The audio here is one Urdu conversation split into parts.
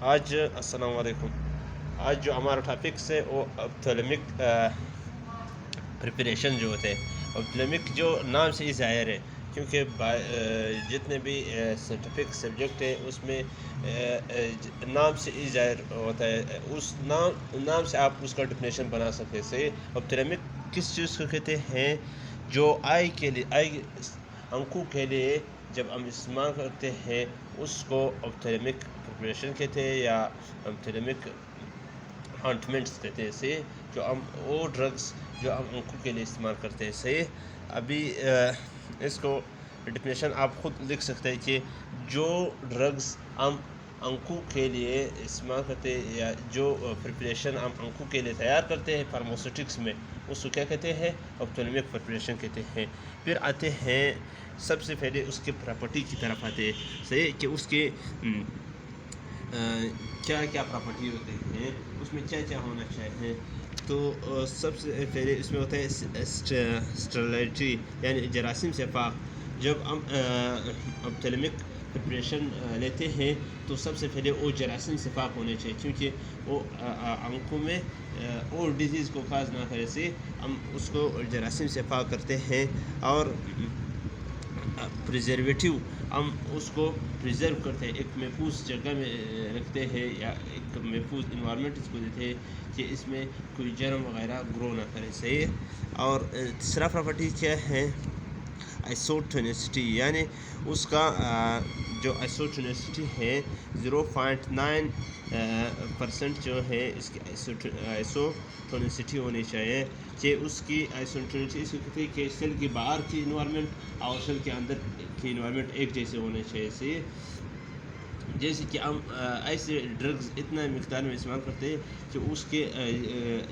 آج السلام علیکم. آج جو ہمارا ٹاپکس ہے وہ اپتھلمک پریپریشن جو ہوتے ہیں. اپتھلمک جو نام سے ہی ظاہر ہے، کیونکہ جتنے بھی سائنٹیفک سبجیکٹ ہے اس میں نام سے ہی ظاہر ہوتا ہے. اس نام سے آپ اس کا ڈیفینیشن بنا سکتے ہیں. صحیح. اپتھلمک کس چیز کو کہتے ہیں؟ جو آئی کے لیے آنکھوں کے لیے جب ہم استعمال کرتے ہیں اس کو اپتھلمک پریپریشن کہتے ہیں یا اپتھلمک آنٹمنٹس کہتے ہیں. صحیح. جو ہم وہ ڈرگس جو ہم آنکھوں کے لیے استعمال کرتے ہیں. صحیح. ابھی اس کو ڈیفینیشن آپ خود لکھ سکتے ہیں کہ جو ڈرگس ہم آنکھوں کے لیے استعمال کرتے ہیں یا جو پریپریشن ہم آنکھوں کے لیے تیار کرتے ہیں فارماسیوٹکس میں، اس کو کیا کہتے ہیں؟ اپتھلمک پریپریشن کہتے ہیں. پھر آتے ہیں سب سے پہلے اس کے پراپرٹی کی طرف آتے ہیں. صحیح. کہ اس کے کیا کیا پراپرٹی ہوتے ہیں، اس میں کیا کیا ہونا چاہیے. تو سب سے پہلے اس میں ہوتا ہے اسٹرلائٹی، یعنی جراثیم سے پاک. جب ہم اپتھلمک پریپریشن لیتے ہیں تو سب سے پہلے وہ جراثیم سے پاک ہونے چاہیے، کیونکہ وہ آنکھوں میں اور ڈیزیز کو کاز نہ کرے سے ہم اس کو جراثیم سے پاک کرتے ہیں. اور پریزرویٹیو ہم اس کو پریزرو کرتے ہیں، ایک محفوظ جگہ میں رکھتے ہیں یا ایک محفوظ انوائرمنٹ اس کو دیتے ہیں کہ اس میں کوئی جرم وغیرہ گرو نہ کرے. صحیح. اور تیسرا پراپرٹی کیا ہے؟ آئسوٹونسٹی، یعنی اس کا جو آئسوٹونسٹی ہے 0.9% جو ہے اس کی آئسوٹونسٹی ہونی چاہیے. کہ اس کی آئسوٹونسٹی اس کو کہتے ہیں کہ سیل کے باہر کی انوائرمنٹ اور سیل کے اندر کی انوائرمنٹ ایک جیسے ہونے چاہیے. صحیح. جیسے کہ ہم ایسے ڈرگز اتنا مقدار میں استعمال کرتے ہیں کہ اس کے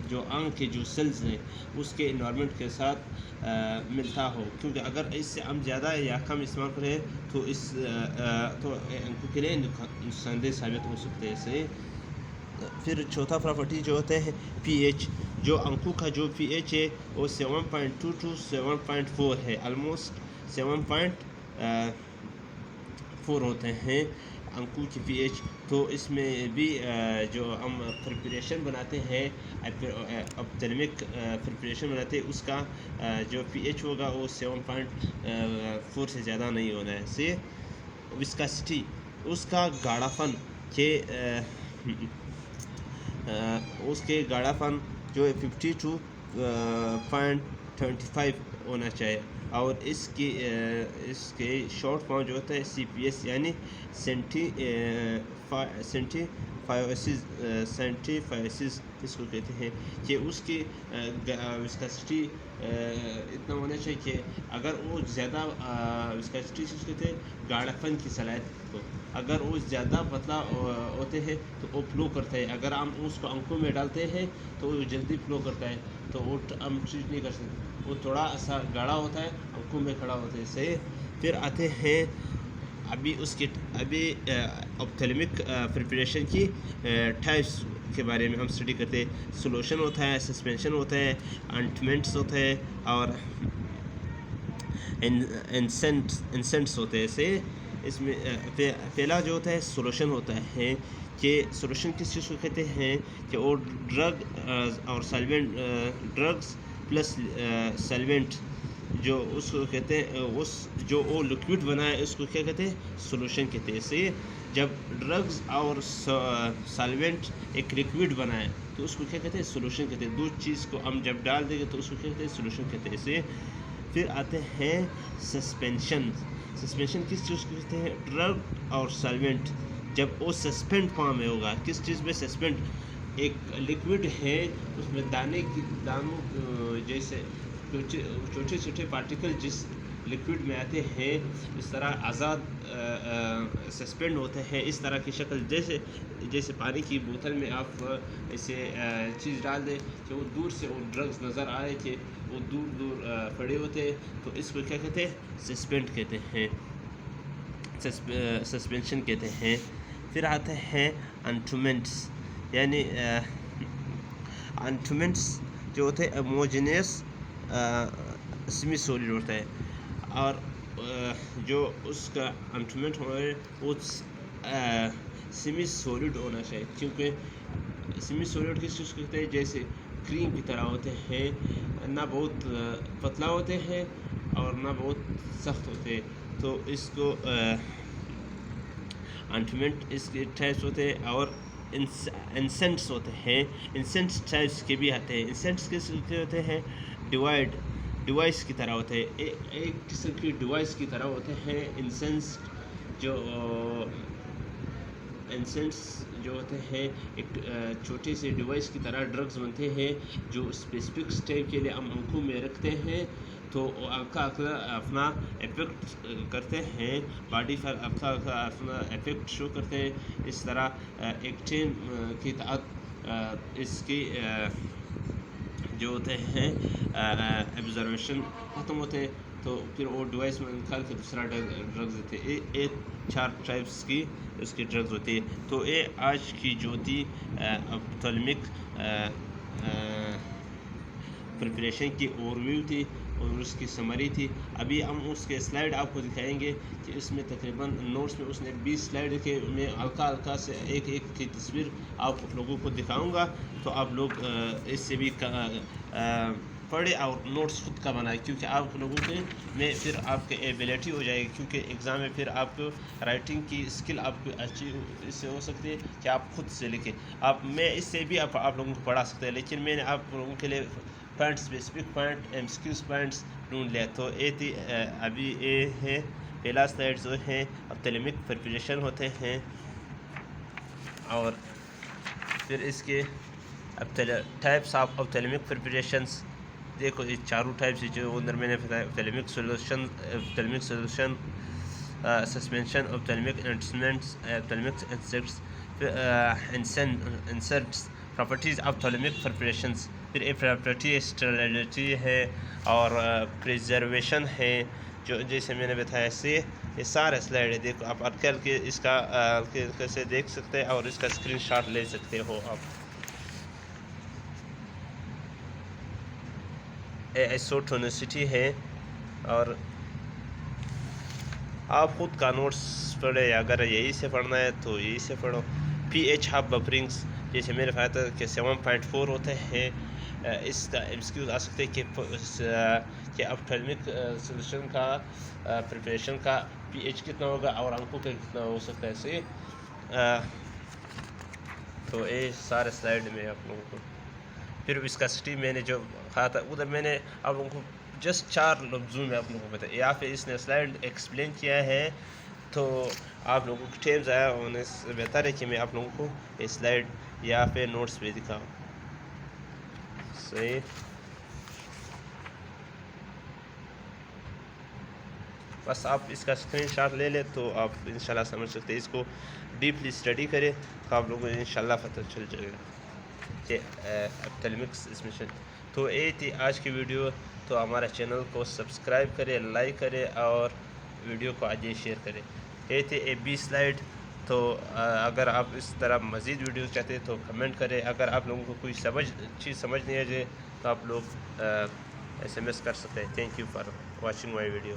جو آنکھ کے جو سیلز ہیں اس کے انوائرمنٹ کے ساتھ ملتا ہو. کیونکہ اگر اس سے ہم زیادہ یا کم استعمال کریں تو تو آنکھوں کے لیے نقصان دہ ثابت ہو سکتے ہیں. صحیح. پھر چوتھا پراپرٹی جو ہوتا ہے پی ایچ. جو آنکھوں کا جو پی ایچ ہے وہ 7.2 to 7.4 ہے، آلموسٹ 7.4 ہوتے ہیں آنکھوں کی پی ایچ. تو اس میں بھی جو ہم پریپریشن بناتے ہیں اپتھلمک پریپریشن بناتے ہیں اس کا جو پی ایچ ہوگا وہ 7.4 سے زیادہ نہیں ہونا ہے. سے وسکاسٹی اس کا گاڑھا پن کہ اس کے گاڑھا پن جو 50 to 0.25 ہونا چاہیے. اور اس کے شارٹ فارم جو ہوتا ہے سی پی ایس، یعنی سینٹیفائسز اس کو کہتے ہیں. کہ اس کی وسکاسٹی اتنا ہونا چاہیے کہ اگر وہ زیادہ وسکاسٹی سے کہتے ہیں گاڑھا پن کی صلاحیت کو، اگر وہ زیادہ پتلا ہوتے ہیں تو وہ فلو کرتا ہے. اگر ہم اس کو آنکھوں میں ڈالتے ہیں تو وہ جلدی فلو کرتا ہے، تو وہ ہم ٹریٹ نہیں کر سکتے. وہ تھوڑا سا گاڑھا ہوتا ہے، آنکھوں میں کھڑا ہوتا ہے. صحیح. پھر آتے ہیں ابھی اپتھلمک پریپریشن کی ٹائپس کے بارے میں ہم اسٹڈی کرتے ہیں. سولوشن ہوتا ہے، سسپینشن ہوتا ہے، آنٹمنٹس ہوتا ہے اور انسنٹس ہوتے ہیں. سے اس میں پہلا جو ہوتا ہے سولوشن ہوتا ہے. کہ سولوشن کس چیز کو کہتے ہیں؟ کہ وہ ڈرگ اور سالوینٹ، ڈرگس پلس سالوینٹ جو اس کو کہتے ہیں، جو وہ لکوڈ بنا ہے اس کو کیا کہتے ہیں؟ سولوشن کہتے ہیں. سے جب ڈرگز اور سالوینٹ ایک لکوڈ بنا ہے تو اس کو کیا کہتے ہیں؟ سولوشن کہتے ہیں. دو چیز کو ہم جب ڈال دیں گے تو اس کو کیا کہتے ہیں؟ سولوشن کہتے ہیں. سے پھر آتے ہیں سسپینشن. سسپینشن کس چیز کو کہتے ہیں؟ ڈرگ اور سالوینٹ جب وہ سسپینڈ فارم میں ہوگا. کس چیز میں سسپینڈ؟ ایک لکوڈ ہے اس میں دانوں جیسے چھوٹے چھوٹے پارٹیکل جس لکوڈ میں آتے ہیں اس طرح آزاد سسپینڈ ہوتے ہیں. اس طرح کی شکل جیسے پانی کی بوتل میں آپ اسے چیز ڈال دیں کہ وہ دور سے وہ ڈرگز نظر آئے کہ وہ دور دور پڑے ہوتے ہیں، تو اس کو کیا کہتے ہیں؟ سسپینڈ کہتے ہیں، سسپینشن کہتے ہیں. پھر آتے ہیں انٹرومنٹس، یعنی انٹرومنٹس جو ہوتے ہیں ایموجینس سیمی سولڈ ہوتا ہے. اور جو اس کا انٹرومنٹ ہے وہ سیمی سولڈ ہونا چاہیے، کیونکہ سیمی سولڈ کس چیز کو کہتے ہیں، جیسے کریم کی طرح ہوتے ہیں، نہ بہت پتلا ہوتے ہیں اور نہ بہت سخت ہوتے ہیں. تو اس کو انٹمنٹ اس کے ٹائپس ہوتے ہیں، اور انسنٹس ہوتے ہیں. انسنٹس ٹائپس کے بھی آتے ہیں. انسنٹس کس کے ہوتے ہیں، ڈیوائس کی طرح ہوتے ہیں، ایک قسم کی ڈیوائس کی طرح ہوتے ہیں. انسنٹس جو ہوتے ہیں ایک چھوٹی سی ڈیوائس کی طرح ڈرگز بنتے ہیں جو اسپیسیفک اسٹیج کے لیے ہم آنکھوں میں رکھتے ہیں، تو آنکھا اپنا افیکٹ کرتے ہیں، باڈی پر آنکھا اپنا افیکٹ شو کرتے ہیں. اس طرح ایکٹین کی تحت اس کی جو ہوتے ہیں ایبزرویشن ختم ہوتے ہیں، تو پھر وہ ڈیوائس میں نکال کے دوسرا ڈرگز دیتے ہیں. ایک 4 ٹائپس کی اس کی ڈرگز ہوتی ہے. تو یہ آج کی جو تھی اپتھلمک پریپریشن کی اوور ویو تھی اور اس کی سمری تھی. ابھی ہم اس کے سلائیڈ آپ کو دکھائیں گے کہ اس میں تقریباً نوٹس میں اس نے 20 سلائیڈ کے میں ہلکا سے ایک کی تصویر آپ لوگوں کو دکھاؤں گا، تو آپ لوگ اس سے بھی پڑھے اور نوٹس خود کا بنائے، کیونکہ آپ لوگوں کے میں پھر آپ کے ایبلٹی ہو جائے گی، کیونکہ ایگزام میں پھر آپ کو رائٹنگ کی اسکل آپ کو اچھی اس سے ہو سکتی ہے کہ آپ خود سے لکھیں. میں اس سے بھی آپ لوگوں کو پڑھا سکتے ہیں، لیکن میں نے آپ لوگوں کے لیے point specific point MCQs points ڈھونڈ لیا. تو یہ تھی ابھی یہ ہے پہلا سلائڈ جو ہے اپتھلمک پریپریشن ہوتے ہیں، اور پھر اس کے ٹائپس آف اپتھلمک پریپریشنس. دیکھو یہ چاروں ٹائپس جو اندر میں نے بتایا، ophthalmic solution, suspension, ophthalmic instruments, ophthalmic inserts, properties of ophthalmic preparations. پھر ایک پراپرٹی اسٹیریلٹی ہے اور پریزرویشن ہے، جو جیسے میں نے بتایا سے یہ سارے سلائڈ ہے. دیکھو آپ کر کے اس کا کیسے دیکھ سکتے ہیں اور اس کا اسکرین شاٹ لے سکتے ہو آپ. ایسوٹونسٹی ہے، اور آپ خود کا نوٹس پڑھے، اگر یہی سے پڑھنا ہے تو یہی سے پڑھو. پی ایچ ہاف بفرنگس جیسے میرے فائدہ کہ 7.4 ہوتے ہیں. اس کا MCQ آ سکتے کہ اپتھلمک سولوشن کا پریپریشن کا pH کتنا ہوگا اور آنکھوں کا کتنا ہو سکتا ہے سے. تو یہ سارے سلائڈ میں آپ لوگوں کو پھر وسکاسٹی میں نے جو کہا تھا ادھر میں نے آپ لوگوں کو جسٹ 4 لفظوں میں آپ لوگوں کو بتایا. یا پھر اس نے سلائڈ ایکسپلین کیا ہے، تو آپ لوگوں کو ٹائم ضائع ہونے سے بہتر ہے کہ میں آپ لوگوں کو یہ سلائڈ یا پھر نوٹس بھی دکھاؤں. صحیح. بس آپ اس کا اسکرین شاٹ لے لیں تو آپ انشاءاللہ سمجھ سکتے ہیں. اس کو ڈیپلی اسٹڈی کریں تو آپ لوگوں کو انشاءاللہ پتہ چل جائے گا کہ اپتھلمکس اس میں. تو یہ تھی آج کی ویڈیو. تو ہمارا چینل کو سبسکرائب کرے، لائک کرے اور ویڈیو کو آج شیئر کرے. یہ تھے 20 سلائڈ. تو اگر آپ اس طرح مزید ویڈیو چاہتے ہیں تو کمنٹ کریں. اگر آپ لوگوں کو کوئی چیز سمجھ نہیں آ جائے تو آپ لوگ SMS کر سکتے ہیں. Thank you for watching my video.